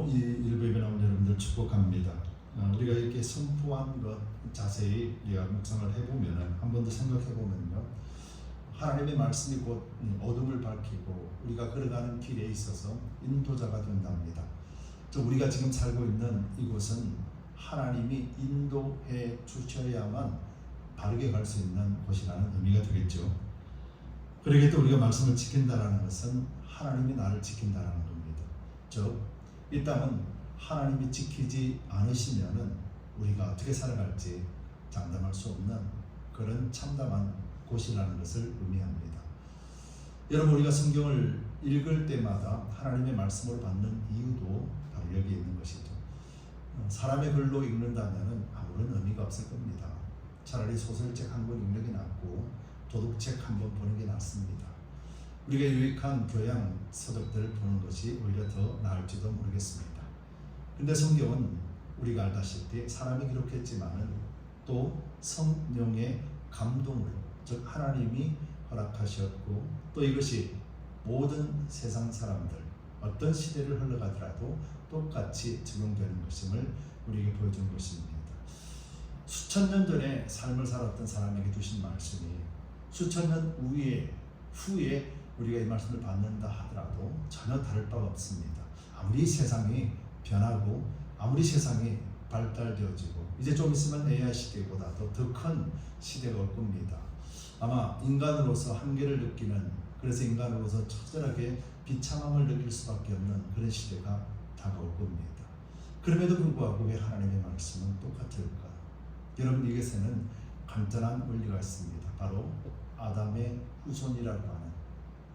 주님으로 이 일부에 나온 여러분들 축복합니다. 우리가 이렇게 선포한 것 자세히 우리가 묵상을 해보면 한 번 더 생각해보면요, 하나님의 말씀이 곧 어둠을 밝히고 우리가 걸어가는 길에 있어서 인도자가 된답니다. 우리가 지금 살고 있는 이곳은 하나님이 인도해 주셔야만 바르게 갈 수 있는 곳이라는 의미가 되겠죠. 그러기에 또 우리가 말씀을 지킨다는 것은 하나님이 나를 지킨다는 겁니다. 즉, 이 땅은 하나님이 지키지 않으시면은 우리가 어떻게 살아갈지 장담할 수 없는 그런 참담한 곳이라는 것을 의미합니다. 여러분, 우리가 성경을 읽을 때마다 하나님의 말씀을 받는 이유도 바로 여기에 있는 것이죠. 사람의 글로 읽는다면 아무런 의미가 없을 겁니다. 차라리 소설책 한 권 읽는 게 낫고 도둑책 한 번 보는 게 낫습니다. 우리가 유익한 교양 서적들을 보는 것이 오히려 더 나을지도 모르겠습니다. 근데 성경은 우리가 알다시피 사람이 기록했지만은 또 성령의 감동으로, 즉 하나님이 허락하셨고 또 이것이 모든 세상 사람들 어떤 시대를 흘러가더라도 똑같이 적용되는 것임을 우리에게 보여준 것입니다. 수천 년 전에 삶을 살았던 사람에게 주신 말씀이 수천 년 후에 우리가 이 말씀을 받는다 하더라도 전혀 다를 바가 없습니다. 아무리 세상이 변하고 아무리 세상이 발달되어지고 이제 좀 있으면 AI 시대보다도 더 큰 시대가 올 겁니다. 아마 인간으로서 한계를 느끼는, 그래서 인간으로서 처절하게 비참함을 느낄 수밖에 없는 그런 시대가 다가올 겁니다. 그럼에도 불구하고 왜 하나님의 말씀은 똑같을까? 여러분, 이것에는 간단한 원리가 있습니다. 바로 아담의 후손이라고 하는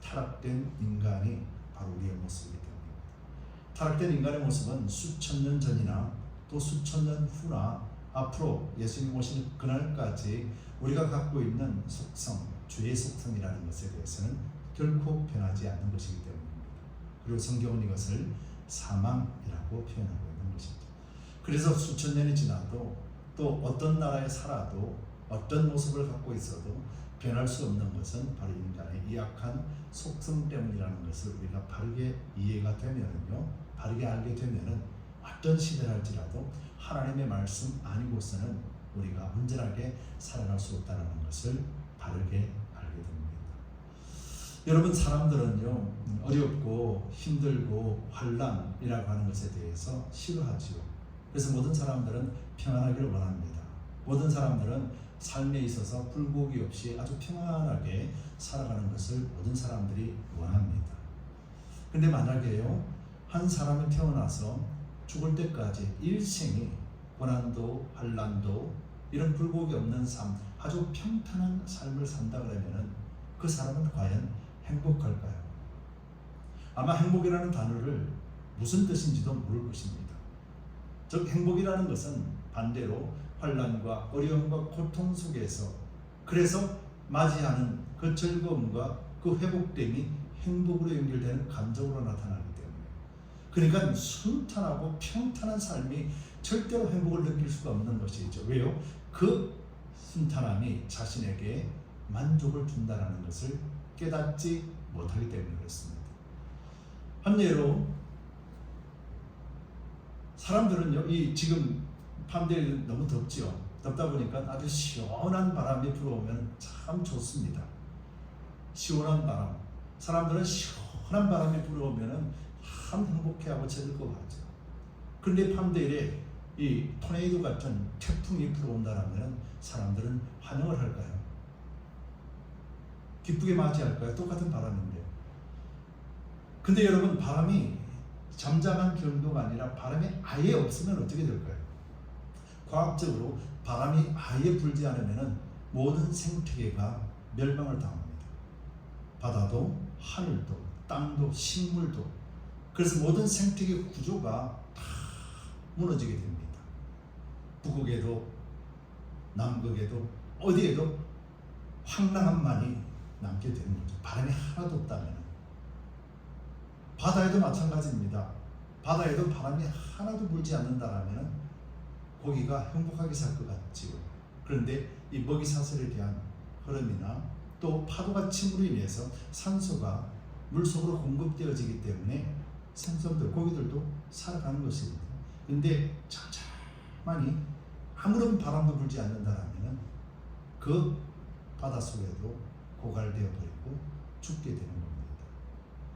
타락된 인간이 바로 우리의 모습이기 때문입니다. 타락된 인간의 모습은 수천 년 전이나 또 수천 년 후나 앞으로 예수님 오시는 그날까지 우리가 갖고 있는 속성, 죄의 속성이라는 것에 대해서는 결코 변하지 않는 것이기 때문입니다. 그리고 성경은 이것을 사망이라고 표현하고 있는 것이죠. 그래서 수천 년이 지나도 또 어떤 나라에 살아도 어떤 모습을 갖고 있어도 변할 수 없는 것은 바로 인간의 이 약한 속성 때문이라는 것을 우리가 바르게 이해가 되면은요, 바르게 알게 되면은 어떤 시대를 할지라도 하나님의 말씀 아니고서는 우리가 온전하게 살아갈 수 없다는 것을 바르게 알게 됩니다. 여러분, 사람들은요, 어렵고 힘들고 환난이라고 하는 것에 대해서 싫어하지요. 그래서 모든 사람들은 평안하기를 원합니다. 모든 사람들은 삶에 있어서 굴곡이 없이 아주 평안하게 살아가는 것을 모든 사람들이 원합니다. 근데 만약에요, 한 사람이 태어나서 죽을 때까지 일생이 고난도 환난도 이런 굴곡이 없는 삶, 아주 평탄한 삶을 산다 그러면은 그 사람은 과연 행복할까요? 아마 행복이라는 단어를 무슨 뜻인지도 모를 것입니다. 즉, 행복이라는 것은 반대로 환난과 어려움과 고통 속에서 그래서 맞이하는 그 즐거움과 그 회복됨이 행복으로 연결되는 감정으로 나타나기 때문에, 그러니까 순탄하고 평탄한 삶이 절대로 행복을 느낄 수가 없는 것이죠. 왜요? 그 순탄함이 자신에게 만족을 준다는 것을 깨닫지 못하기 때문에 그렇습니다. 한 예로 사람들은요, 이 지금 밤되이 너무 덥지요. 덥다 보니까 아주 시원한 바람이 불어오면 참 좋습니다. 시원한 바람. 사람들은 시원한 바람이 불어오면 참 행복해하고 즐거워하죠. 그런데 밤되일에 이 토네이도 같은 태풍이 불어온다면 사람들은 환영을 할까요? 기쁘게 맞이할까요? 똑같은 바람인데. 근데 여러분, 바람이 잠잠한 정도가 아니라 바람이 아예 없으면 어떻게 될까요? 과학적으로 바람이 아예 불지 않으면 모든 생태계가 멸망을 당합니다. 바다도, 하늘도, 땅도, 식물도. 그래서 모든 생태계 구조가 다 무너지게 됩니다. 북극에도 남극에도 어디에도 황량함만이 남게 되는 거죠. 바람이 하나도 없다면. 바다에도 마찬가지입니다. 바다에도 바람이 하나도 불지 않는다라면 고기가 행복하게 살 것 같지요. 그런데 이 먹이사슬에 대한 흐름이나 또 파도가 침으로 인해서 산소가 물속으로 공급되어지기 때문에 생선들, 고기들도 살아가는 것입니다. 근데 잠잠하니 아무런 바람도 불지 않는다라면 그 바닷속에도 고갈되어 버리고 죽게 되는 겁니다.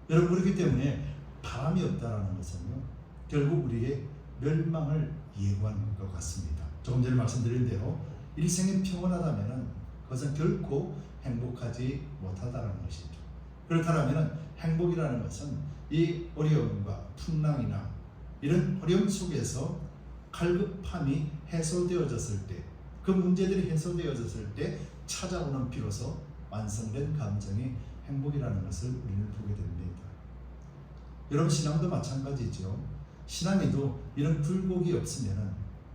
여러분, 그렇기 때문에 바람이 없다라는 것은요, 결국 우리의 멸망을 예고하는 것 같습니다. 조금 전에 말씀드린 대로 일생이 평온하다면 그것은 결코 행복하지 못하다는 것이죠. 그렇다면 행복이라는 것은 이 어려움과 풍랑이나 이런 어려움 속에서 갈급함이 해소되어졌을 때, 그 문제들이 해소되어졌을 때 찾아오는 비로소 완성된 감정이 행복이라는 것을 우리는 보게 됩니다. 여러분, 신앙도 마찬가지죠. 신앙에도 이런 굴곡이 없으면은,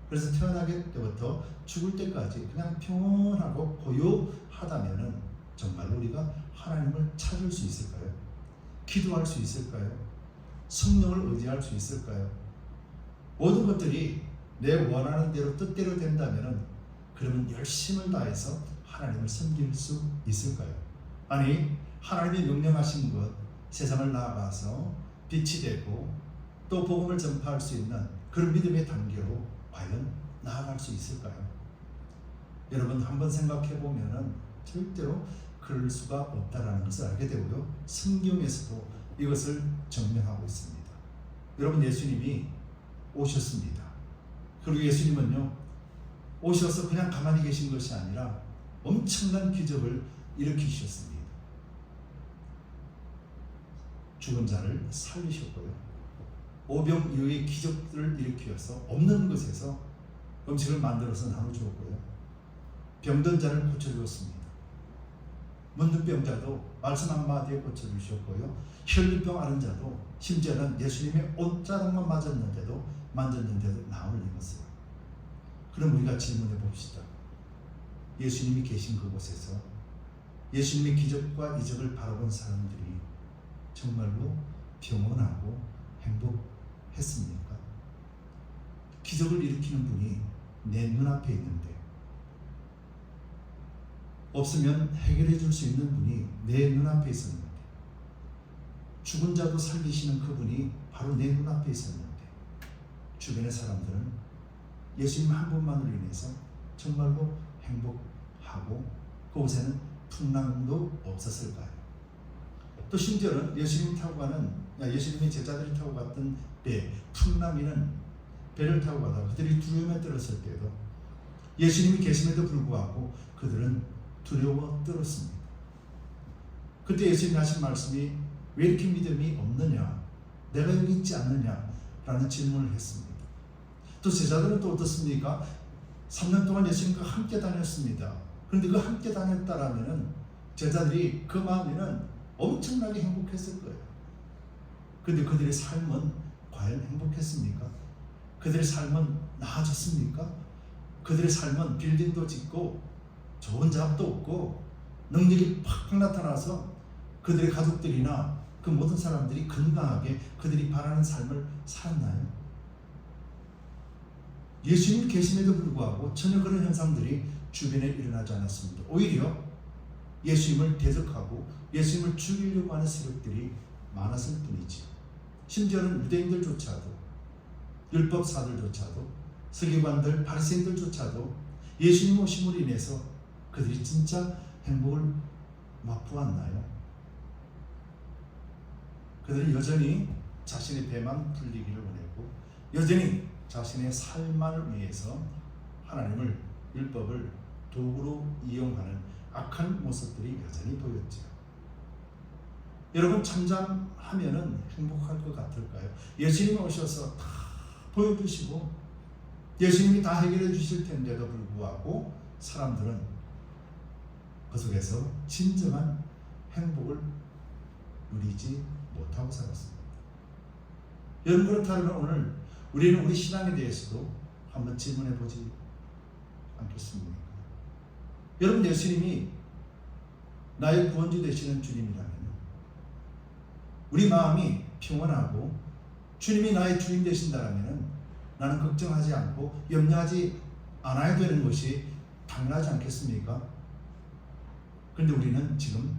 그래서 태어나게 때부터 죽을 때까지 그냥 평온하고 고요하다면은 정말로 우리가 하나님을 찾을 수 있을까요? 기도할 수 있을까요? 성령을 의지할 수 있을까요? 모든 것들이 내 원하는 대로 뜻대로 된다면은 그러면 열심을 다해서 하나님을 섬길 수 있을까요? 아니, 하나님이 명령하신 것, 세상을 나아가서 빛이 되고 또 복음을 전파할 수 있는 그런 믿음의 단계로 과연 나아갈 수 있을까요? 여러분, 한번 생각해 보면은 절대로 그럴 수가 없다라는 것을 알게 되고요. 성경에서도 이것을 증명하고 있습니다. 여러분, 예수님이 오셨습니다. 그리고 예수님은요, 오셔서 그냥 가만히 계신 것이 아니라 엄청난 기적을 일으키셨습니다. 죽은 자를 살리셨고요. 오병이어의 기적들을 일으키어서 없는 것에서 음식을 만들어서 나눠주었고요. 병든 자를 고쳐주었습니다. 문둥병자도 말씀 한마디에 고쳐주셨고요. 혈류병 앓은 자도 심지어는 예수님의 옷자락만 만졌는데도 나음을 입었어요. 그럼 우리가 질문해 봅시다. 예수님이 계신 그곳에서 예수님의 기적과 이적을 바라본 사람들이 정말로 평온하고 행복했습니까? 기적을 일으키는 분이 내 눈앞에 있는데, 없으면 해결해 줄 수 있는 분이 내 눈앞에 있었는데, 죽은 자도 살리시는 그분이 바로 내 눈앞에 있었는데, 주변의 사람들은 예수님 한 분만으로 인해서 정말로 행복하고 그곳에는 풍랑도 없었을까요? 또 심지어는 예수님이 제자들이 타고 갔던 배, 풍랑이는 배를 타고 가다가 그들이 두려움에 떨었을 때에도 예수님이 계심에도 불구하고 그들은 두려워 떨었습니다. 그때 예수님이 하신 말씀이 왜 이렇게 믿음이 없느냐, 내가 여기 있지 않느냐 라는 질문을 했습니다. 또 제자들은 또 어떻습니까? 3년 동안 예수님과 함께 다녔습니다. 그런데 그 함께 다녔다라면 제자들이 그 마음에는 엄청나게 행복했을 거예요. 그런데 그들의 삶은 과연 행복했습니까? 그들의 삶은 나아졌습니까? 그들의 삶은 빌딩도 짓고 좋은 잡도 없고 능력이 팍팍 나타나서 그들의 가족들이나 그 모든 사람들이 건강하게 그들이 바라는 삶을 살았나요? 예수님 계심에도 불구하고 전혀 그런 현상들이 주변에 일어나지 않았습니다. 오히려 예수님을 대적하고 예수님을 죽이려고 하는 세력들이 많았을 뿐이지, 심지어는 유대인들조차도, 율법사들조차도, 서기관들, 바리새인들조차도 예수님 오심으로 인해서 그들이 진짜 행복을 맛보았나요? 그들은 여전히 자신의 배만 풀리기를 원했고, 여전히 자신의 삶만을 위해서 하나님을, 율법을 도구로 이용하는 악한 모습들이 여전히 보였죠. 여러분, 잠잠하면은 행복할 것 같을까요? 예수님이 오셔서 다 보여주시고 예수님이 다 해결해 주실 텐데도 불구하고 사람들은 그 속에서 진정한 행복을 누리지 못하고 살았습니다. 여러분, 그렇다면 오늘 우리는 우리 신앙에 대해서도 한번 질문해 보지 않겠습니까? 여러분, 예수님이 나의 구원주 되시는 주님이라면 우리 마음이 평온하고 주님이 나의 주인 되신다면 나는 걱정하지 않고 염려하지 않아야 되는 것이 당연하지 않겠습니까? 그런데 우리는 지금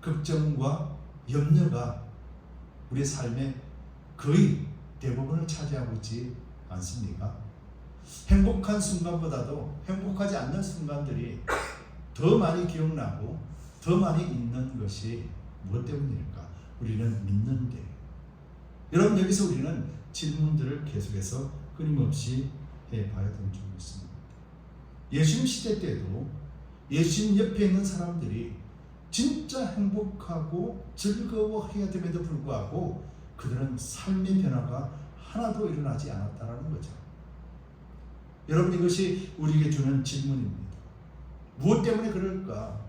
걱정과 염려가 우리 삶의 거의 대부분을 차지하고 있지 않습니까? 행복한 순간보다도 행복하지 않는 순간들이 더 많이 기억나고 더 많이 있는 것이 무엇 때문일까? 우리는 믿는데. 여러분, 여기서 우리는 질문들을 계속해서 끊임없이 해봐야 되는 점이 있습니다. 예수님 시대 때도 예수님 옆에 있는 사람들이 진짜 행복하고 즐거워해야 됨에도 불구하고 그들은 삶의 변화가 하나도 일어나지 않았다는 거죠. 여러분, 이것이 우리에게 주는 질문입니다. 무엇 때문에 그럴까?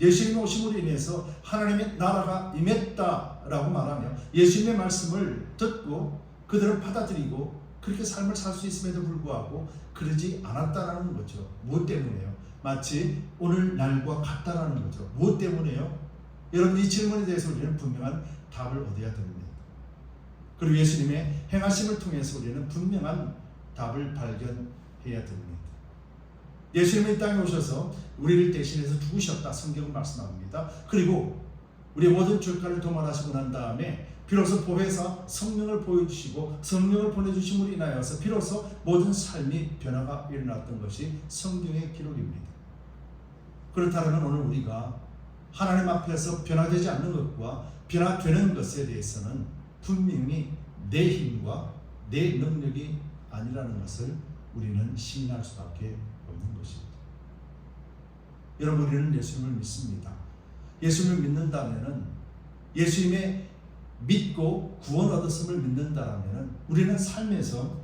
예수님 오심으로 인해서 하나님의 나라가 임했다라고 말하며 예수님의 말씀을 듣고 그들을 받아들이고 그렇게 삶을 살 수 있음에도 불구하고 그러지 않았다라는 거죠. 무엇 때문에요? 마치 오늘날과 같다라는 거죠. 무엇 때문에요? 여러분, 이 질문에 대해서 우리는 분명한 답을 얻어야 됩니다. 그리고 예수님의 행하심을 통해서 우리는 분명한 답을 발견해야 됩니다. 예수님이 이 땅에 오셔서 우리를 대신해서 죽으셨다, 성경은 말씀합니다. 그리고 우리의 모든 죄가를 도말하시고 난 다음에 비로소 보혜사 성령을 보여주시고 성령을 보내주심으로 인하여서 비로소 모든 삶이 변화가 일어났던 것이 성경의 기록입니다. 그렇다면 오늘 우리가 하나님 앞에서 변화되지 않는 것과 변화되는 것에 대해서는 분명히 내 힘과 내 능력이 아니라는 것을 우리는 시인할 수밖에 없는 것입니다. 여러분, 우리는 예수님을 믿습니다. 예수님을 믿는다면, 예수님의 믿고 구원 얻었음을 믿는다면 우리는 삶에서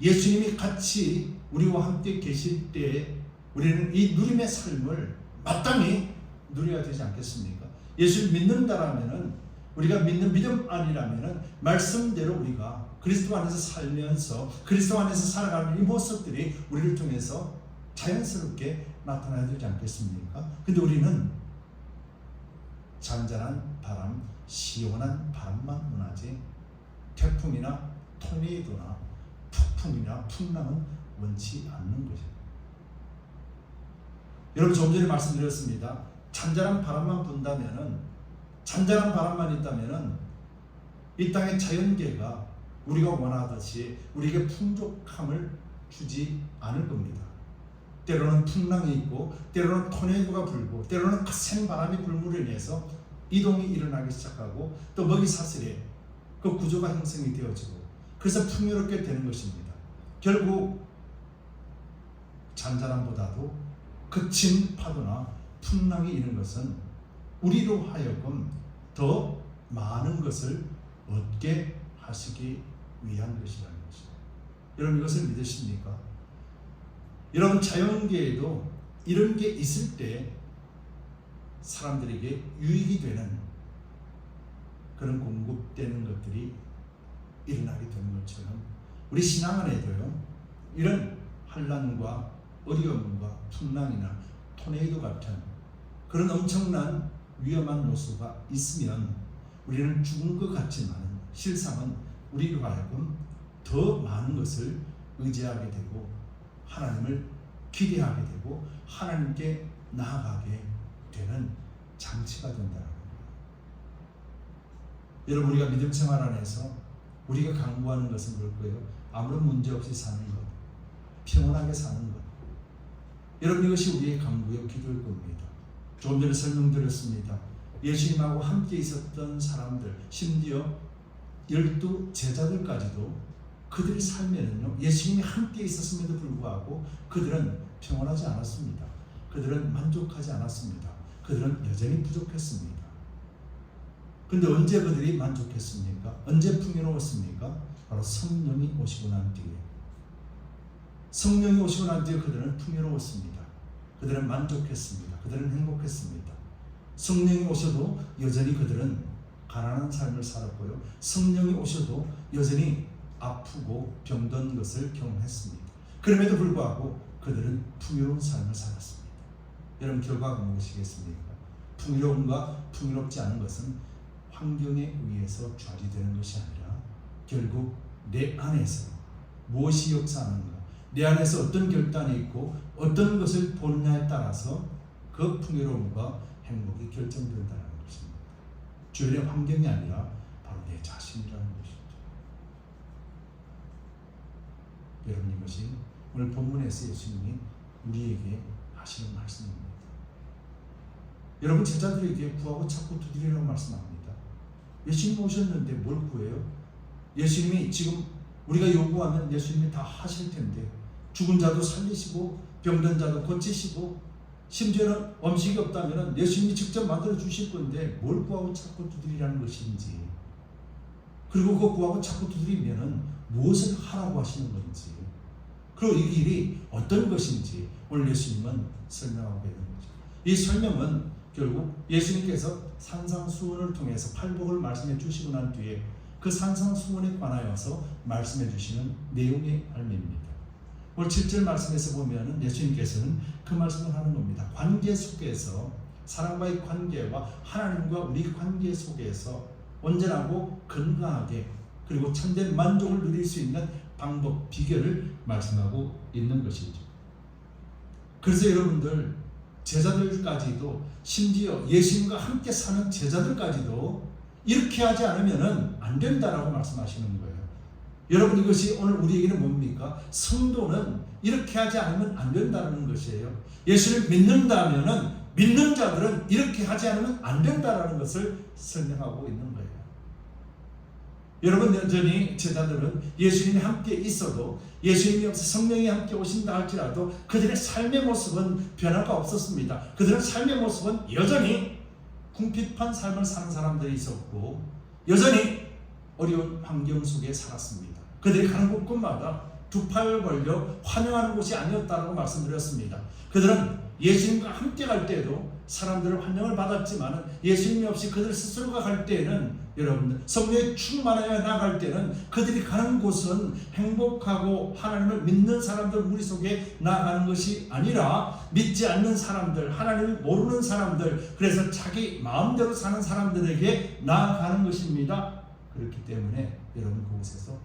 예수님이 같이 우리와 함께 계실 때에 우리는 이 누림의 삶을 마땅히 누려야 되지 않겠습니까? 예수를 믿는다라면, 우리가 믿는 믿음 아니라면 말씀대로 우리가 그리스도 안에서 살면서 그리스도 안에서 살아가는 이 모습들이 우리를 통해서 자연스럽게 나타나야 되지 않겠습니까? 근데 우리는 잔잔한 바람, 시원한 바람만 원하지 태풍이나 토네이도나 폭풍이나 풍랑은 원치 않는 것입니다. 여러분, 좀 전에 말씀드렸습니다. 잔잔한 바람만 분다면은, 잔잔한 바람만 있다면은 이 땅의 자연계가 우리가 원하듯이 우리에게 풍족함을 주지 않을 겁니다. 때로는 풍랑이 있고 때로는 토네이도가 불고 때로는 거센 바람이 불므로 인해서 이동이 일어나기 시작하고 또 먹이 사슬에 그 구조가 형성이 되어지고 그래서 풍요롭게 되는 것입니다. 결국 잔잔함보다도 거친 파도나 풍랑이 있는 것은 우리로 하여금 더 많은 것을 얻게 하시기 위한 것이라는 것입니다. 여러분, 이것을 믿으십니까? 여러분, 자연계에도 이런 게 있을 때 사람들에게 유익이 되는 그런 공급되는 것들이 일어나게 되는 것처럼 우리 신앙 안에도요, 이런 환난과 어려움과 풍랑이나 토네이도 같은 그런 엄청난 위험한 요소가 있으면 우리는 죽은 것 같지만 실상은 우리로 하여금 더 많은 것을 의지하게 되고 하나님을 기대하게 되고 하나님께 나아가게 되는 장치가 된다는 겁니다. 여러분, 우리가 믿음 생활 안에서 우리가 강구하는 것은 뭘까요? 아무런 문제 없이 사는 것, 평온하게 사는 것. 여러분, 이것이 우리의 강구요 기도일 겁니다. 조금 전에 설명드렸습니다. 예수님하고 함께 있었던 사람들, 심지어 12 제자들까지도 그들의 삶에는요, 예수님이 함께 있었음에도 불구하고 그들은 평온하지 않았습니다. 그들은 만족하지 않았습니다. 그들은 여전히 부족했습니다. 근데 언제 그들이 만족했습니까? 언제 풍요로웠습니까? 바로 성령이 오시고 난 뒤에. 성령이 오시고 난 뒤에 그들은 풍요로웠습니다. 그들은 만족했습니다. 그들은 행복했습니다. 성령이 오셔도 여전히 그들은 가난한 삶을 살았고요. 성령이 오셔도 여전히 아프고 병든 것을 경험했습니다. 그럼에도 불구하고 그들은 풍요로운 삶을 살았습니다. 여러분, 결과가 무엇이겠습니까? 풍요로움과 풍요롭지 않은 것은 환경에 의해서 좌지되는 것이 아니라 결국 내 안에서 무엇이 역사하는가, 내 안에서 어떤 결단이 있고 어떤 것을 보느냐에 따라서 그 풍요로움과 행복이 결정된다는 것입니다. 주변의 환경이 아니라 바로 내 자신이라는 것이죠. 여러분, 이것이 오늘 본문에서 예수님이 우리에게 하시는 말씀입니다. 여러분, 제자들에게 구하고 찾고 두드리라고 말씀합니다. 예수님 오셨는데 뭘 구해요? 예수님이 지금 우리가 요구하면 예수님이 다 하실 텐데, 죽은 자도 살리시고 병든 자도 고치시고 심지어는 음식이 없다면 예수님이 직접 만들어 주실 건데 뭘 구하고 찾고 두드리라는 것인지, 그리고 그 구하고 찾고 두드리면 무엇을 하라고 하시는 건지, 그리고 이 일이 어떤 것인지 오늘 예수님은 설명하고 있는 거죠. 이 설명은 결국 예수님께서 산상수훈을 통해서 팔복을 말씀해 주시고 난 뒤에 그 산상수훈에 관하여서 말씀해 주시는 내용의 알매입니다. 오늘 7절 말씀에서 보면 예수님께서는 그 말씀을 하는 겁니다. 관계 속에서, 사람과의 관계와 하나님과 우리 관계 속에서 온전하고 건강하게 그리고 참된 만족을 누릴 수 있는 방법, 비결을 말씀하고 있는 것이죠. 그래서 여러분들, 제자들까지도, 심지어 예수님과 함께 사는 제자들까지도 이렇게 하지 않으면 안 된다라고 말씀하시는 거예요. 여러분, 이것이 오늘 우리에게는 뭡니까? 성도는 이렇게 하지 않으면 안 된다는 것이에요. 예수를 믿는다면 믿는 자들은 이렇게 하지 않으면 안 된다는 것을 설명하고 있는 거예요. 여러분, 여전히 제자들은 예수님이 함께 있어도, 예수님이 없어 성령이 함께 오신다 할지라도 그들의 삶의 모습은 변화가 없었습니다. 그들의 삶의 모습은 여전히 궁핍한 삶을 사는 사람들이 있었고, 여전히 어려운 환경 속에 살았습니다. 그들이 가는 곳곳마다 두 팔 벌려 환영하는 곳이 아니었다고 말씀드렸습니다. 그들은 예수님과 함께 갈 때에도 사람들의 환영을 받았지만 예수님이 없이 그들 스스로가 갈 때에는, 여러분들 성령에 충만하여 나갈 때는 그들이 가는 곳은 행복하고 하나님을 믿는 사람들 무리 속에 나아가는 것이 아니라 믿지 않는 사람들, 하나님을 모르는 사람들, 그래서 자기 마음대로 사는 사람들에게 나아가는 것입니다. 그렇기 때문에 여러분, 그곳에서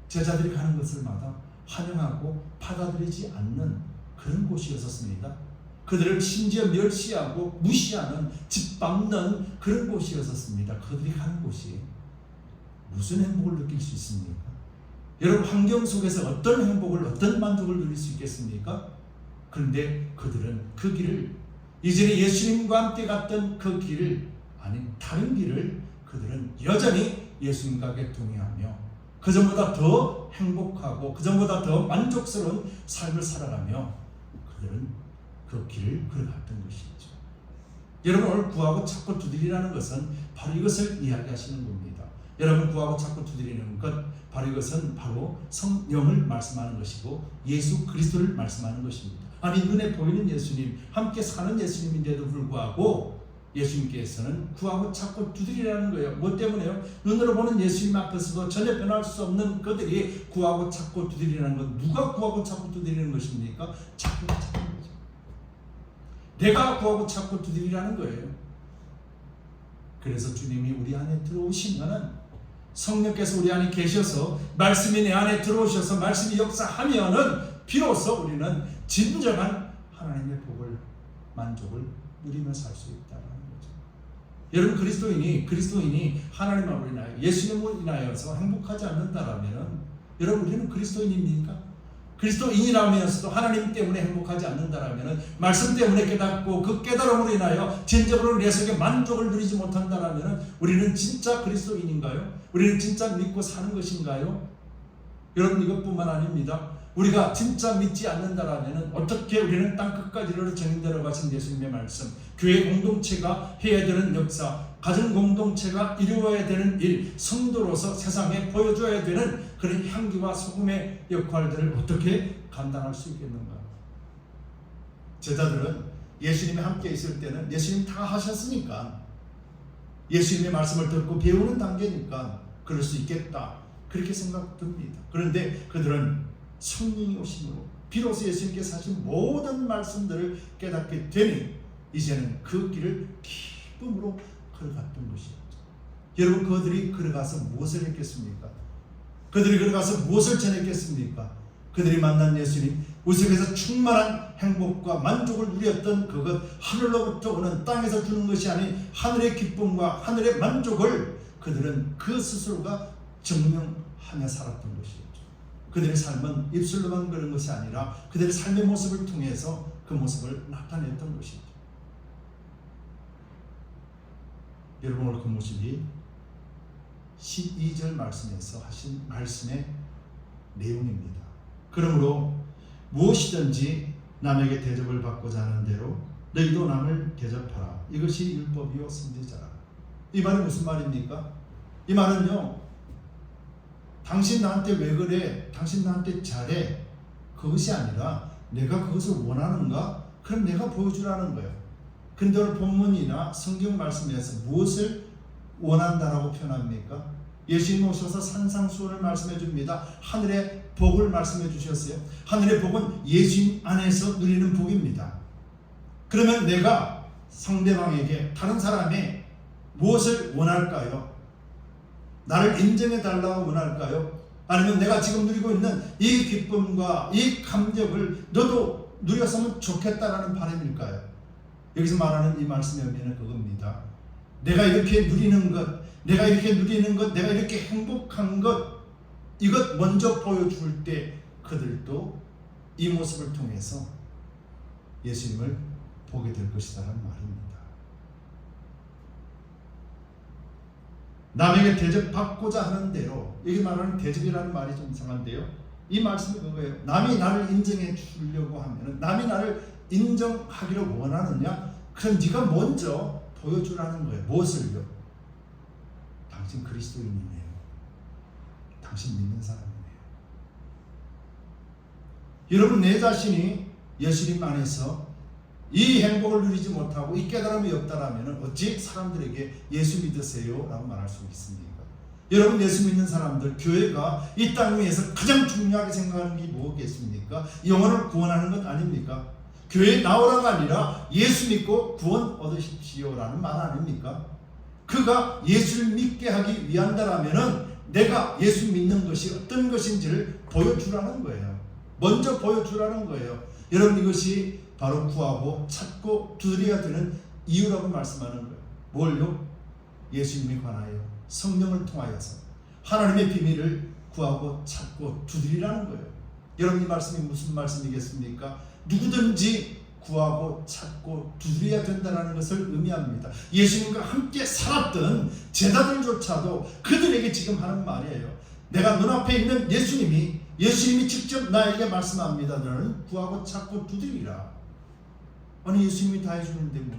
제자들이 가는 것을마다 환영하고 받아들이지 않는 그런 곳이었습니다. 그들을 심지어 멸시하고 무시하는, 짓밟는 그런 곳이었습니다. 그들이 가는 곳이 무슨 행복을 느낄 수 있습니까? 여러분, 환경 속에서 어떤 행복을, 어떤 만족을 누릴 수 있겠습니까? 그런데 그들은 그 길을, 이전에 예수님과 함께 갔던 그 길을 아닌 다른 길을 그들은 여전히 예수님과 동행하며 그전보다 더 행복하고 그전보다 더 만족스러운 삶을 살아가며 그들은 그 길을 걸어갔던 것이죠. 여러분, 오늘 구하고 찾고 두드리라는 것은 바로 이것을 이야기하시는 겁니다. 여러분, 구하고 찾고 두드리는 것, 바로 이것은 바로 성령을 말씀하는 것이고 예수 그리스도를 말씀하는 것입니다. 아니, 눈에 보이는 예수님, 함께 사는 예수님인데도 불구하고 예수님께서는 구하고 찾고 두드리라는 거예요. 뭐 때문에요? 눈으로 보는 예수님 앞에서도 전혀 변할 수 없는 그들이 구하고 찾고 두드리라는 것. 누가 구하고 찾고 두드리는 것입니까? 찾고 찾는 거죠. 내가 구하고 찾고 두드리라는 거예요. 그래서 주님이 우리 안에 들어오시면은, 성령께서 우리 안에 계셔서 말씀이 내 안에 들어오셔서 말씀이 역사하면은 비로소 우리는 진정한 하나님의 복을, 만족을 누리며 살 수 있다는 거죠. 여러분, 그리스도인이 하나님을 인하여, 예수님을 인하여서 행복하지 않는다라면, 여러분, 우리는 그리스도인입니까? 그리스도인이라면서도 하나님 때문에 행복하지 않는다라면, 말씀 때문에 깨닫고 그 깨달음으로 인하여 진정으로 내 속에 만족을 누리지 못한다라면 우리는 진짜 그리스도인인가요? 우리는 진짜 믿고 사는 것인가요? 여러분, 이것뿐만 아닙니다. 우리가 진짜 믿지 않는다라면 어떻게 우리는 땅 끝까지를 전인되러 가신 예수님의 말씀, 교회 공동체가 해야 되는 역사, 가정 공동체가 이루어야 되는 일, 성도로서 세상에 보여줘야 되는 그런 향기와 소금의 역할들을 어떻게 감당할 수 있겠는가? 제자들은 예수님이 함께 있을 때는 예수님 다 하셨으니까, 예수님의 말씀을 듣고 배우는 단계니까 그럴 수 있겠다, 그렇게 생각됩니다. 그런데 그들은 성령이 오심으로 비로소 예수님께서 하신 모든 말씀들을 깨닫게 되니 이제는 그 길을 기쁨으로 걸어갔던 것이었죠. 여러분, 그들이 걸어가서 무엇을 했겠습니까? 그들이 걸어가서 무엇을 전했겠습니까? 그들이 만난 예수님, 우리 속에서 충만한 행복과 만족을 누렸던 그것, 하늘로부터 오는, 땅에서 주는 것이 아닌 하늘의 기쁨과 하늘의 만족을 그들은 그 스스로가 증명하며 살았던 것이었죠. 그들의 삶은 입술로만 그런 것이 아니라 그들의 삶의 모습을 통해서 그 모습을 나타냈던 것이죠. 여러분, 오늘 그 모습이 12절 말씀에서 하신 말씀의 내용입니다. 그러므로 무엇이든지 남에게 대접을 받고자 하는 대로 너희도 남을 대접하라. 이것이 율법이요 선지자라. 이 말이 무슨 말입니까? 이 말은요, 당신 나한테 왜 그래? 당신 나한테 잘해? 그것이 아니라 내가 그것을 원하는가? 그럼 내가 보여주라는 거예요. 근데 오늘 본문이나 성경 말씀에서 무엇을 원한다라고 표현합니까? 예수님 오셔서 산상수훈을 말씀해 줍니다. 하늘의 복을 말씀해 주셨어요. 하늘의 복은 예수님 안에서 누리는 복입니다. 그러면 내가 상대방에게, 다른 사람이 무엇을 원할까요? 나를 인정해 달라고 원할까요? 아니면 내가 지금 누리고 있는 이 기쁨과 이 감격을 너도 누렸으면 좋겠다라는 바람일까요? 여기서 말하는 이 말씀의 의미는 그겁니다. 내가 이렇게 누리는 것, 내가 이렇게 누리는 것, 내가 이렇게 행복한 것, 이것 먼저 보여줄 때 그들도 이 모습을 통해서 예수님을 보게 될 것이다라는 말입니다. 남에게 대접받고자 하는 대로, 여기 말하는 대접이라는 말이 좀 이상한데요, 이 말씀이 그거예요. 남이 나를 인정해 주려고 하면, 남이 나를 인정하기를 원하느냐? 그럼 네가 먼저 보여주라는 거예요. 무엇을요? 당신 그리스도인이네요. 당신 믿는 사람이네요. 여러분, 내 자신이 예수님 안에서 이 행복을 누리지 못하고 이 깨달음이 없다라면 어찌 사람들에게 예수 믿으세요? 라고 말할 수 있습니까? 여러분, 예수 믿는 사람들, 교회가 이 땅 위에서 가장 중요하게 생각하는 게 뭐겠습니까? 영혼을 구원하는 것 아닙니까? 교회에 나오라가 아니라 예수 믿고 구원 얻으십시오 라는 말 아닙니까? 그가 예수를 믿게 하기 위한다라면 내가 예수 믿는 것이 어떤 것인지를 보여주라는 거예요. 먼저 보여주라는 거예요. 여러분, 이것이 바로 구하고 찾고 두드려야 되는 이유라고 말씀하는 거예요. 뭘요? 예수님에 관하여 성령을 통하여서 하나님의 비밀을 구하고 찾고 두드리라는 거예요. 여러분, 이 말씀이 무슨 말씀이겠습니까? 누구든지 구하고 찾고 두드려야 된다는 것을 의미합니다. 예수님과 함께 살았던 제자들조차도 그들에게 지금 하는 말이에요. 내가 눈앞에 있는 예수님이 직접 나에게 말씀합니다. 너는 구하고 찾고 두드리라. 아니, 예수님이 다 해주는데 뭐.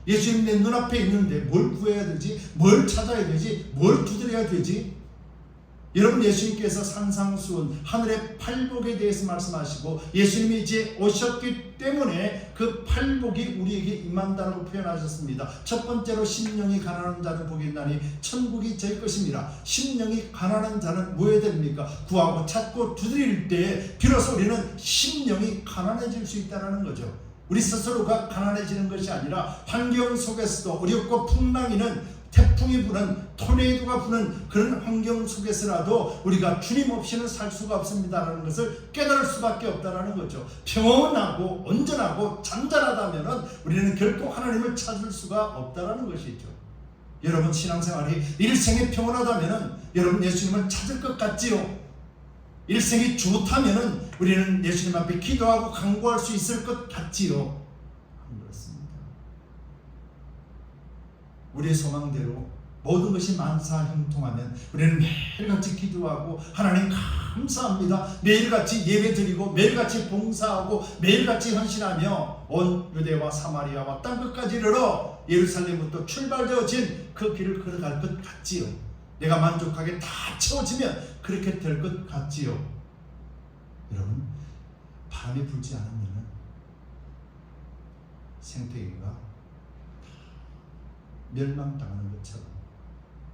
예수님 내 눈앞에 있는데 뭘 구해야 되지? 뭘 찾아야 되지? 뭘 두드려야 되지? 여러분, 예수님께서 산상수훈, 하늘의 팔복에 대해서 말씀하시고 예수님이 이제 오셨기 때문에 그 팔복이 우리에게 임한다고 표현하셨습니다. 첫 번째로 심령이 가난한 자는 복이 있나니 천국이 저희 것입니다. 심령이 가난한 자는 뭐 해야 됩니까? 구하고 찾고 두드릴 때 비로소 우리는 심령이 가난해질 수 있다는 거죠. 우리 스스로가 가난해지는 것이 아니라 환경 속에서도 어렵고 풍랑이는 태풍이 부는, 토네이도가 부는 그런 환경 속에서라도 우리가 주님 없이는 살 수가 없습니다라는 것을 깨달을 수밖에 없다는 거죠. 평온하고 온전하고 잔잔하다면 우리는 결코 하나님을 찾을 수가 없다는 것이죠. 여러분, 신앙생활이 일생이 평온하다면 여러분 예수님을 찾을 것 같지요? 일생이 좋다면 우리는 예수님 앞에 기도하고 간구할 수 있을 것 같지요? 안 그렇습니다. 우리의 소망대로 모든 것이 만사형통하면 우리는 매일같이 기도하고 하나님 감사합니다. 매일같이 예배드리고 매일같이 봉사하고 매일같이 헌신하며 온 유대와 사마리아와 땅끝까지 이르러 예루살렘부터 출발되어진 그 길을 걸어갈 것 같지요. 내가 만족하게 다 채워지면 그렇게 될 것 같지요. 여러분, 바람이 불지 않으면 생태계가 멸망당하는 것처럼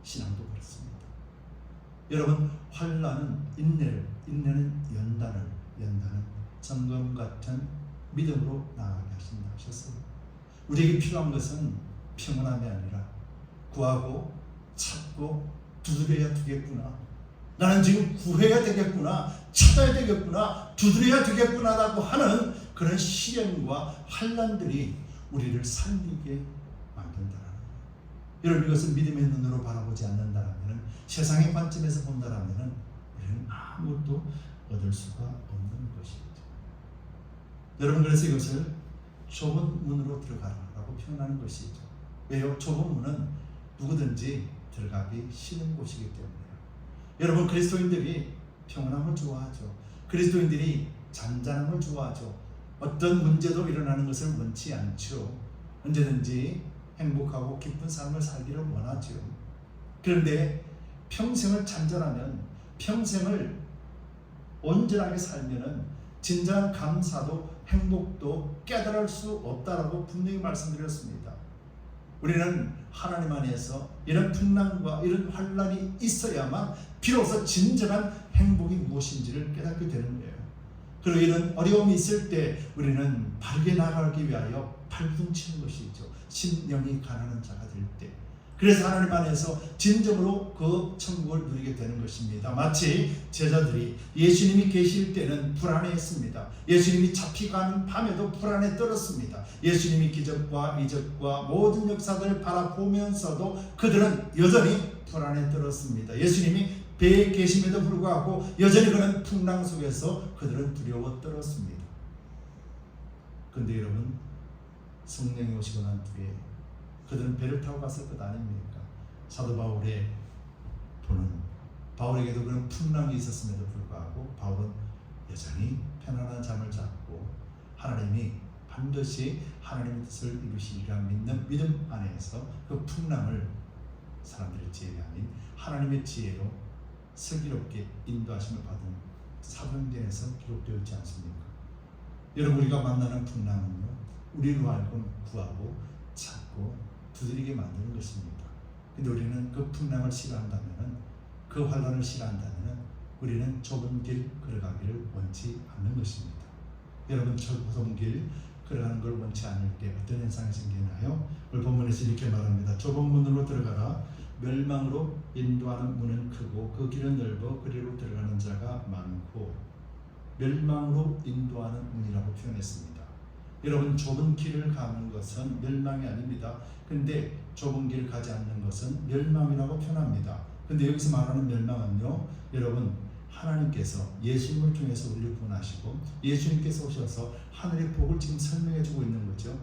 신앙도 그렇습니다. 여러분, 환난은 인내를, 인내는 연단을, 연단은 점검 같은 믿음으로 나아가게 하신다 하셨어요. 우리에게 필요한 것은 평온함이 아니라 구하고 찾고 두드려야 되겠구나. 나는 지금 구해야 되겠구나. 찾아야 되겠구나. 두드려야 되겠구나라고 하는 그런 시련과 환난들이 우리를 살리게 만든다는 거예요. 여러분 이것을 믿음의 눈으로 바라보지 않는다면, 세상의 관점에서 본다면 우리는 아무것도 얻을 수가 없는 것이죠. 여러분 그래서 이것을 좁은 문으로 들어가라라고 표현하는 것이죠. 왜요? 좁은 문은 누구든지 들어가기 싫은 곳이기 때문에요. 여러분 그리스도인들이 평안함을 좋아하죠. 그리스도인들이 잔잔함을 좋아하죠. 어떤 문제도 일어나는 것을 원치 않죠. 언제든지 행복하고 기쁜 삶을 살기를 원하죠. 그런데 평생을 잔잔하면, 평생을 온전하게 살면은 진정한 감사도 행복도 깨달을 수 없다라고 분명히 말씀드렸습니다. 우리는 하나님 안에서 이런 풍랑과 이런 환란이 있어야만 비로소 진정한 행복이 무엇인지를 깨닫게 되는 거예요. 그리고 이런 어려움이 있을 때 우리는 바르게 나아가기 위하여 발부둥치는 것이죠. 심령이 가난한 자가 될 때. 그래서 하나님 안에서 진정으로 그 천국을 누리게 되는 것입니다. 마치 제자들이 예수님이 계실 때는 불안해했습니다. 예수님이 잡히가는 밤에도 불안에 떨었습니다. 예수님이 기적과 이적과 모든 역사들을 바라보면서도 그들은 여전히 불안에 떨었습니다. 예수님이 배에 계심에도 불구하고 여전히 그런 풍랑 속에서 그들은 두려워 떨었습니다. 그런데 여러분, 성령이 오시고 난 뒤에 그들은 배를 타고 갔을 것 아닙니까? 사도 바울의 보는, 바울에게도 그런 풍랑이 있었음에도 불구하고 바울은 여전히 편안한 잠을 잤고 하나님이 반드시 하나님의 뜻을 이루시리라 믿는 믿음 안에서 그 풍랑을 사람들의 지혜가 아닌 하나님의 지혜로 슬기롭게 인도하심을 받은 사도행전에서 기록되어 있지 않습니까? 여러분 우리가 만나는 풍랑은요, 우리로 하여금 구하고 찾고 두드리게 만드는 것입니다. 근데 우리는 그 풍랑을 싫어한다면, 그 환란을 싫어한다면 우리는 좁은 길 걸어가기를 원치 않는 것입니다. 여러분 좁은 길 걸어가는 걸 원치 않을 때 어떤 현상이 생기나요? 오늘 본문에서 이렇게 말합니다. 좁은 문으로 들어가라. 멸망으로 인도하는 문은 크고 그 길은 넓어 그리로 들어가는 자가 많고. 멸망으로 인도하는 문이라고 표현했습니다. 여러분 좁은 길을 가는 것은 멸망이 아닙니다. 근데 좁은 길을 가지 않는 것은 멸망이라고 표현합니다. 근데 여기서 말하는 멸망은요, 여러분 하나님께서 예수님을 통해서 우리를 구원하시고 예수님께서 오셔서 하늘의 복을 지금 설명해 주고 있는 거죠.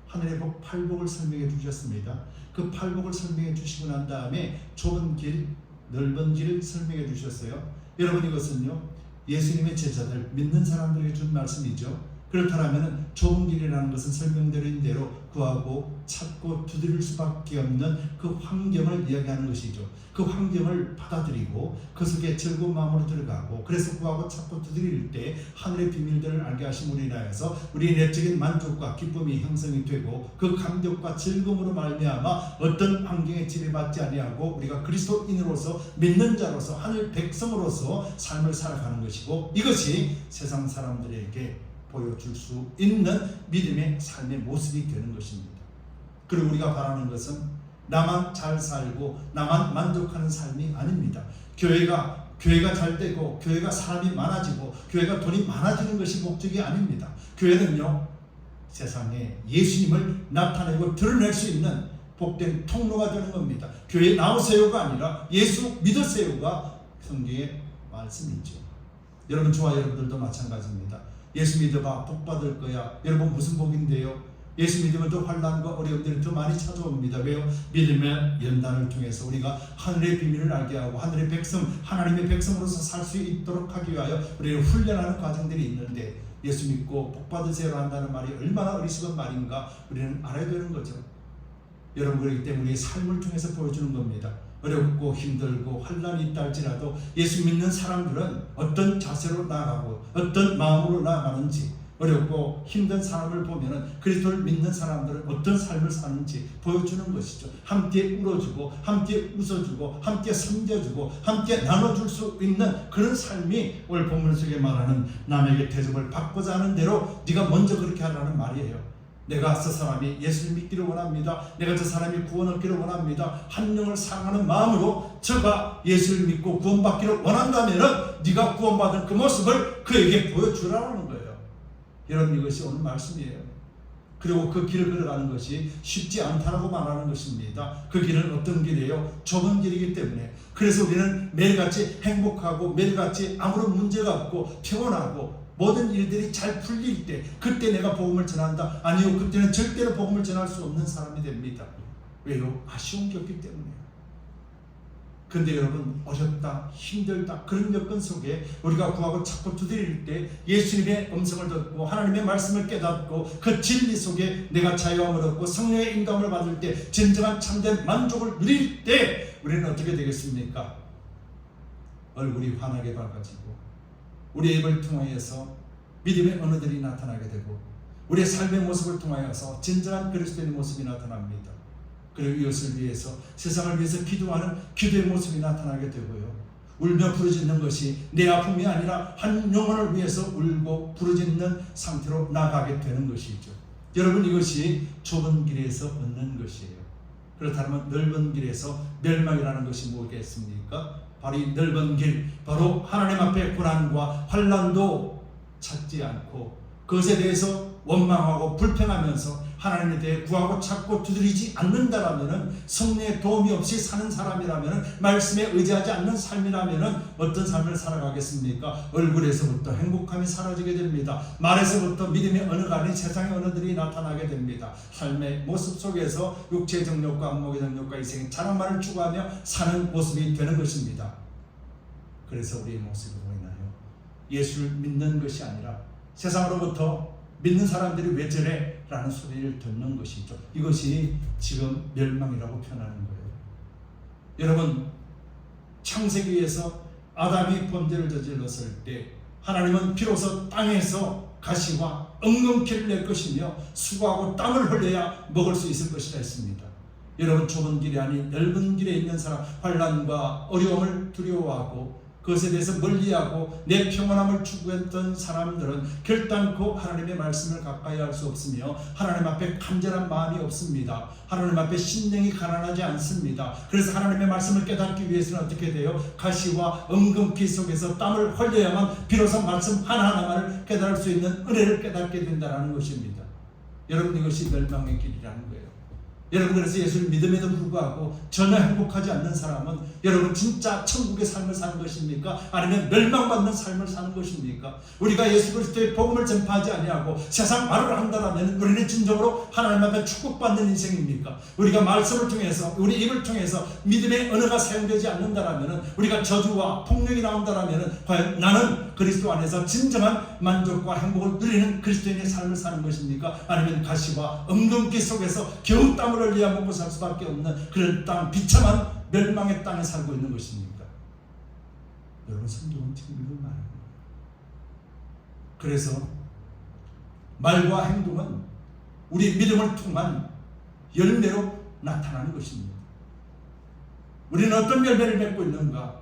하늘의 복, 팔복을 설명해 주셨습니다. 그 팔복을 설명해 주시고 난 다음에 좁은 길, 넓은 길을 설명해 주셨어요. 여러분 이것은요, 예수님의 제자들, 믿는 사람들에게 준 말씀이죠. 그렇다면 좁은 길이라는 것은 설명드린 대로 구하고 찾고 두드릴 수밖에 없는 그 환경을 이야기하는 것이죠. 그 환경을 받아들이고 그 속에 즐거운 마음으로 들어가고, 그래서 구하고 찾고 두드릴 때 하늘의 비밀들을 알게 하심으로 인하여서 우리 내적인 만족과 기쁨이 형성이 되고 그 감격과 즐거움으로 말미암아 어떤 환경에 지배받지 아니하고 우리가 그리스도인으로서 믿는 자로서 하늘 백성으로서 삶을 살아가는 것이고, 이것이 세상 사람들에게 보여줄 수 있는 믿음의 삶의 모습이 되는 것입니다. 그리고 우리가 바라는 것은 나만 잘 살고 나만 만족하는 삶이 아닙니다. 교회가 잘 되고 교회가 사람이 많아지고 교회가 돈이 많아지는 것이 목적이 아닙니다. 교회는요, 세상에 예수님을 나타내고 드러낼 수 있는 복된 통로가 되는 겁니다. 교회에 나오세요가 아니라 예수 믿으세요가 성경의 말씀이죠. 여러분, 저와 여러분들도 마찬가지입니다. 예수 믿어봐, 복 받을 거야. 여러분 무슨 복인데요? 예수 믿으면 또 환난과 어려움들이 더 많이 찾아옵니다. 왜요? 믿음의 연단을 통해서 우리가 하늘의 비밀을 알게 하고 하늘의 백성, 하나님의 백성으로서 살 수 있도록 하기 위하여 우리를 훈련하는 과정들이 있는데, 예수 믿고 복 받으세요 한다는 말이 얼마나 어리석은 말인가 우리는 알아야 되는 거죠. 여러분, 그렇기 때문에 우리의 삶을 통해서 보여주는 겁니다. 어렵고 힘들고 환난이 있다 할지라도 예수 믿는 사람들은 어떤 자세로 나아가고 어떤 마음으로 나아가는지, 어렵고 힘든 사람을 보면은 그리스도를 믿는 사람들은 어떤 삶을 사는지 보여주는 것이죠. 함께 울어주고 함께 웃어주고 함께 섬겨주고 함께 나눠줄 수 있는 그런 삶이 오늘 본문 속에 말하는 남에게 대접을 받고자 하는 대로 네가 먼저 그렇게 하라는 말이에요. 내가 저 사람이 예수를 믿기를 원합니다. 내가 저 사람이 구원 얻기를 원합니다. 한 영을 사랑하는 마음으로 저가 예수를 믿고 구원받기를 원한다면 네가 구원받은 그 모습을 그에게 보여주라는 거예요. 여러분, 이것이 오늘 말씀이에요. 그리고 그 길을 걸어가는 것이 쉽지 않다라고 말하는 것입니다. 그 길은 어떤 길이에요? 좁은 길이기 때문에. 그래서 우리는 매일같이 행복하고 매일같이 아무런 문제가 없고 평온하고 모든 일들이 잘 풀릴 때 그때 내가 복음을 전한다. 아니요, 그때는 절대로 복음을 전할 수 없는 사람이 됩니다. 왜요? 아쉬운 게 없기 때문이에요. 근데 여러분, 어렵다, 힘들다, 그런 여건 속에 우리가 구하고 찾고 두드릴 때 예수님의 음성을 듣고 하나님의 말씀을 깨닫고 그 진리 속에 내가 자유함을 얻고 성령의 인감을 받을 때 진정한 참된 만족을 누릴 때 우리는 어떻게 되겠습니까? 얼굴이 환하게 밝아지고 우리의 입을 통하여서 믿음의 언어들이 나타나게 되고 우리의 삶의 모습을 통하여서 진정한 그리스도인의 모습이 나타납니다. 그리고 이것을 위해서, 세상을 위해서 기도하는 기도의 모습이 나타나게 되고요. 울며 부르짖는 것이 내 아픔이 아니라 한 영혼을 위해서 울고 부르짖는 상태로 나가게 되는 것이죠. 여러분, 이것이 좁은 길에서 얻는 것이에요. 그렇다면 넓은 길에서 멸망이라는 것이 뭐겠습니까? 바로 이 넓은 길, 바로 하나님 앞에 고난과 환난도 찾지 않고 그것에 대해서 원망하고 불평하면서 하나님에 대해 구하고 찾고 두드리지 않는다라면, 성령의 도움이 없이 사는 사람이라면, 말씀에 의지하지 않는 삶이라면 어떤 삶을 살아가겠습니까? 얼굴에서부터 행복함이 사라지게 됩니다. 말에서부터 믿음의 언어가 아닌 세상의 언어들이 나타나게 됩니다. 삶의 모습 속에서 육체의 정욕과 안목의 정욕과 이생의 자랑만을 추구하며 사는 모습이 되는 것입니다. 그래서 우리의 모습으로 인하여 예수를 믿는 것이 아니라 세상으로부터 믿는 사람들이 왜 저래? 라는 소리를 듣는 것이죠. 이것이 지금 멸망이라고 표현하는 거예요. 여러분, 창세기에서 아담이 범죄를 저질렀을 때 하나님은 비로소 땅에서 가시와 엉겅퀴를 낼 것이며 수고하고 땀을 흘려야 먹을 수 있을 것이라 했습니다. 여러분, 좁은 길이 아닌 넓은 길에 있는 사람, 환난과 어려움을 두려워하고 그것에 대해서 멀리하고 내 평안함을 추구했던 사람들은 결단코 하나님의 말씀을 가까이 할 수 없으며 하나님 앞에 간절한 마음이 없습니다. 하나님 앞에 심령이 가난하지 않습니다. 그래서 하나님의 말씀을 깨닫기 위해서는 어떻게 돼요? 가시와 엉겅퀴 속에서 땀을 흘려야만 비로소 말씀 하나하나만을 깨달을 수 있는 은혜를 깨닫게 된다는 것입니다. 여러분, 이것이 멸망의 길이라는 거예요. 여러분, 그래서 예수를 믿음에도 불구하고 전혀 행복하지 않는 사람은 여러분 진짜 천국의 삶을 사는 것입니까? 아니면 멸망받는 삶을 사는 것입니까? 우리가 예수 그리스도의 복음을 전파하지 아니하고 세상 말을 한다면 우리는 진정으로 하나님 앞에 축복받는 인생입니까? 우리가 말씀을 통해서, 우리 입을 통해서 믿음의 언어가 사용되지 않는다면, 우리가 저주와 폭력이 나온다면 과연 나는 그리스도 안에서 진정한 만족과 행복을 누리는 그리스도인의 삶을 사는 것입니까? 아니면 가시와 엉겅퀴 속에서 겨우 땀을 흘려야 먹고 살 수밖에 없는 그런 땅, 비참한 멸망의 땅에 살고 있는 것입니까? 여러분, 성경은 틀리고 말하는 거예요. 그래서 말과 행동은 우리 믿음을 통한 열매로 나타나는 것입니다. 우리는 어떤 열매를 맺고 있는가?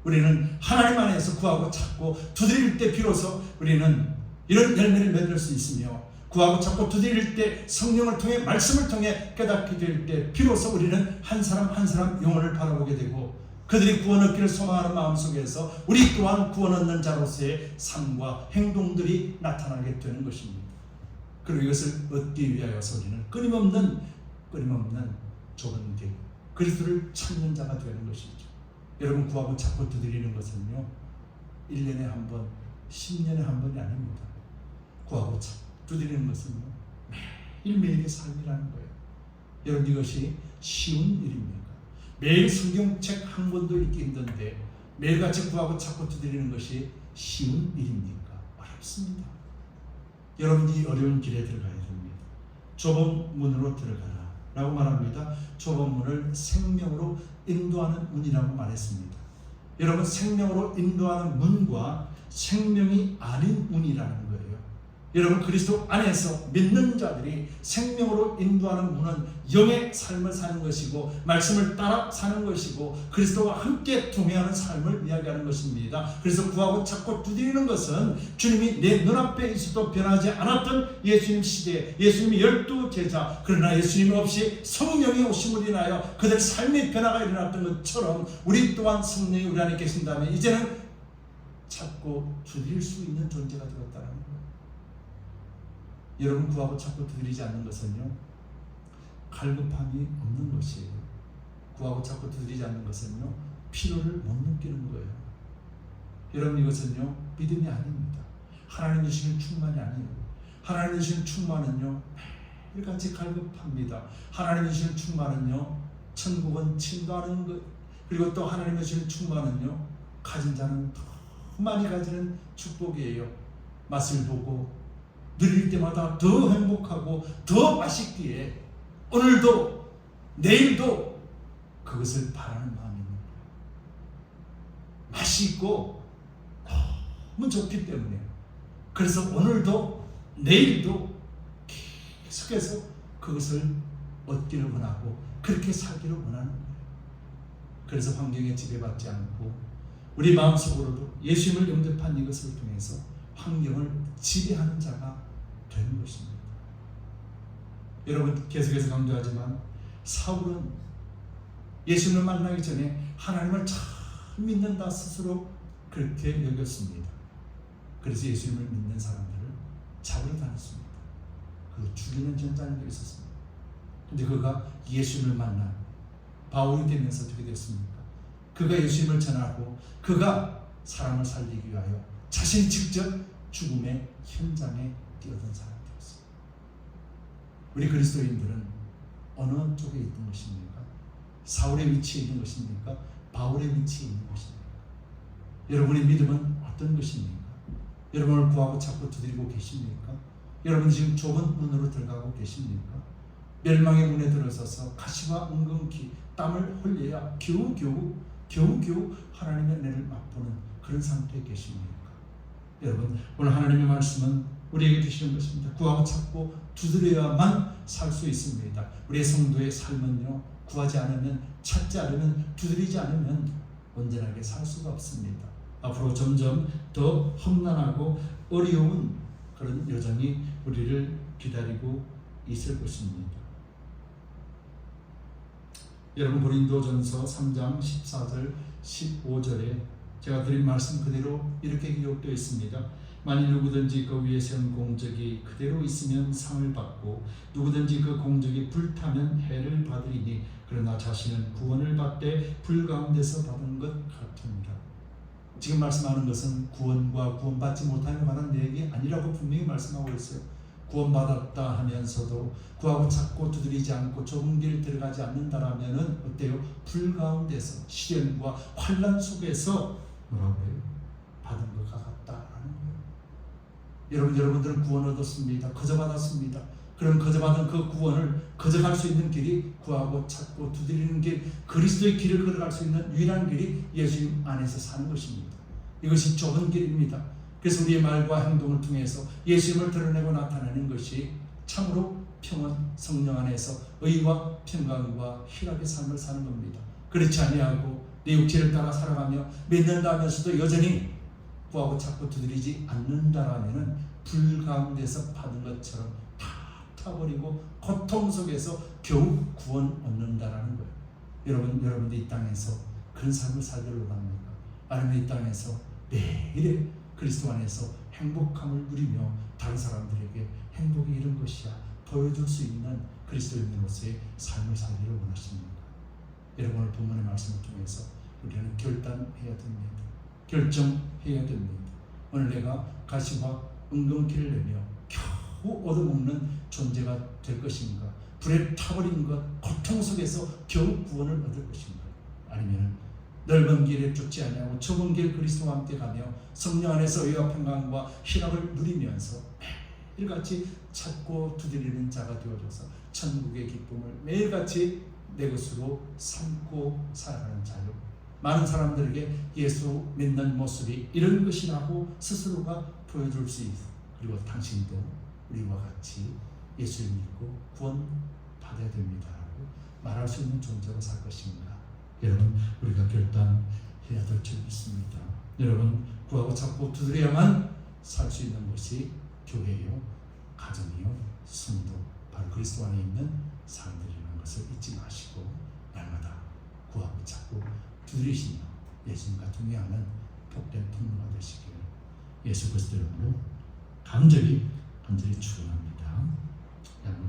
우리는 하나님 안에서 구하고 찾고 두드릴 때 비로소 우리는 이런 열매를 맺을 수 있으며, 구하고 찾고 두드릴 때 성령을 통해 말씀을 통해 깨닫게 될 때 비로소 우리는 한 사람 한 사람 영혼을 바라보게 되고 그들이 구원 얻기를 소망하는 마음속에서 우리 또한 구원 얻는 자로서의 삶과 행동들이 나타나게 되는 것입니다. 그리고 이것을 얻기 위하여서 우리는 끊임없는 좁은 길, 그리스도를 찾는 자가 되는 것이죠. 여러분, 구하고 찾고 두드리는 것은요 1년에 한 번, 10년에 한 번이 아닙니다. 구하고 찾고 두드리는 것은 매일매일의 삶이라는 거예요. 여러분, 이것이 쉬운 일입니까? 매일 성경책 한 권도 읽기 힘든데 매일같이 구하고 찾고 두드리는 것이 쉬운 일입니까? 어렵습니다. 여러분이 어려운 길에 들어가야 됩니다. 좁은 문으로 들어가라 라고 말합니다. 좁은 문을 생명으로 인도하는 문이라고 말했습니다. 여러분, 생명으로 인도하는 문과 생명이 아닌 문이라는 거예요. 여러분, 그리스도 안에서 믿는 자들이 생명으로 인도하는 문은 영의 삶을 사는 것이고 말씀을 따라 사는 것이고 그리스도와 함께 동행하는 삶을 이야기하는 것입니다. 그래서 구하고 찾고 두드리는 것은 주님이 내 눈앞에 있어도 변하지 않았던 예수님 시대에 예수님이 12제자, 그러나 예수님 없이 성령이 오심으로 인하여 그들 삶의 변화가 일어났던 것처럼 우리 또한 성령이 우리 안에 계신다면 이제는 찾고 두드릴 수 있는 존재가 되었다는 거예요. 여러분 구하고 찾고 두드리지 않는 것은요, 갈급함이 없는 것이에요. 구하고 찾고 두드리지 않는 것은요, 필요를 못 느끼는 거예요. 여러분, 이것은요 믿음이 아닙니다. 하나님 주시는 충만이 아니에요. 하나님 주시는 충만은요 매일같이 갈급합니다. 하나님 주시는 충만은요 천국은 침도하는 것, 그리고 또 하나님 주시는 충만은요 가진 자는 더 많이 가지는 축복이에요. 맛을 보고 누릴 때마다 더 행복하고 더 맛있기에 오늘도 내일도 그것을 바라는 마음입니다. 맛이 있고 너무 좋기 때문에, 그래서 오늘도 내일도 계속해서 그것을 얻기를 원하고 그렇게 살기를 원하는 거예요. 그래서 환경에 지배받지 않고 우리 마음속으로도 예수님을 영접한 이것을 통해서 환경을 지배하는 자가 되는 것입니다. 여러분, 계속해서 강조하지만 사울은 예수님을 만나기 전에 하나님을 참 믿는다 스스로 그렇게 여겼습니다. 그래서 예수님을 믿는 사람들을 잡으러 다녔습니다. 그 죽이는 전장도 있었습니다. 근데 그가 예수님을 만나 바울이 되면서 어떻게 됐습니까? 그가 예수님을 전하고 그가 사람을 살리기 위하여 자신 직접 죽음의 현장에 뛰어든 사람이 되었습니다. 우리 그리스도인들은 어느 쪽에 있는 것입니까? 사울의 위치에 있는 것입니까? 바울의 위치에 있는 것입니까? 여러분의 믿음은 어떤 것입니까? 여러분을 구하고 찾고 두드리고 계십니까? 여러분 지금 좁은 문으로 들어가고 계십니까? 멸망의 문에 들어서서 가시와 은근히 땀을 흘려야 겨우 하나님의 은혜를 맛보는 그런 상태에 계십니까? 여러분, 오늘 하나님의 말씀은 우리에게 주시는 것입니다. 구하고 찾고 두드려야만 살 수 있습니다. 우리의 성도의 삶은요, 구하지 않으면, 찾지 않으면, 두드리지 않으면 온전하게 살 수가 없습니다. 앞으로 점점 더 험난하고 어려운 그런 여정이 우리를 기다리고 있을 것입니다. 여러분, 고린도전서 3장 14절 15절에 제가 드린 말씀 그대로 이렇게 기록되어 있습니다. 만일 누구든지 그 위에 세운 공적이 그대로 있으면 상을 받고 누구든지 그 공적이 불타면 해를 받으리니 그러나 자신은 구원을 받되 불 가운데서 받은 것 같으니라. 지금 말씀하는 것은 구원과 구원받지 못함에 관한 얘기 아니라고 분명히 말씀하고 있어요. 구원받았다 하면서도 구하고 찾고 두드리지 않고 좁은 길 들어가지 않는다라면은 어때요? 불 가운데서 시련과 환난 속에서 뭐라고요? 받은 것 같다라는 거예요. 여러분들은 구원 얻었습니다. 거저 받았습니다. 그럼 거저 받은 그 구원을 거저갈 수 있는 길이 구하고 찾고 두드리는 길, 그리스도의 길을 걸어갈 수 있는 유일한 길이 예수님 안에서 사는 것입니다. 이것이 좁은 길입니다. 그래서 우리의 말과 행동을 통해서 예수님을 드러내고 나타내는 것이 참으로 평안, 성령 안에서 의와 평강과 희락의 삶을 사는 겁니다. 그렇지 아니하고 내 육체를 따라 살아가며 믿는다 하면서도 여전히 구하고 찾고 두드리지 않는다라면 불 가운데서 받은 것처럼 다 타버리고 고통 속에서 겨우 구원 얻는다라는 거예요. 여러분들 이 땅에서 그런 삶을 살기를 원합니까? 아니면 이 땅에서 매일의 그리스도 안에서 행복함을 누리며 다른 사람들에게 행복이 이런 것이야 보여줄 수 있는 그리스도인으로서의 삶을 살기를 원하십니까? 여러분, 오늘 본문의 말씀을 통해서 우리는 결단해야 됩니다. 결정해야 됩니다. 오늘 내가 가시와 은근키를 내며 겨우 얻어먹는 존재가 될 것인가? 불에 타버린 것, 고통 속에서 겨우 구원을 얻을 것인가? 아니면 넓은 길에 쫓지 아니하고 좁은 길 그리스도와 함께 가며 성령 안에서 의와 평강과 희락을 누리면서 매일같이 찾고 두드리는 자가 되어져서 천국의 기쁨을 매일같이 내 것으로 삼고 살아가는 자요. 많은 사람들에게 예수 믿는 모습이 이런 것이라고 스스로가 보여줄 수 있어. 그리고 당신도 우리와 같이 예수를 믿고 구원 받아야 됩니다라고 말할 수 있는 존재로 살 것인가? 여러분, 우리가 결단해야 될 줄 믿습니다. 여러분, 구하고 찾고 두드려야만 살 수 있는 것이 교회요, 가정이요, 성도, 바로 그리스도 안에 있는 사람들이라는 것을 잊지 마시고 날마다 구하고 찾고 두드리시며 예수님과 동행하는 복된 통로가 되시기를 예수 그리스도 이름으로 간절히 축원합니다. 함께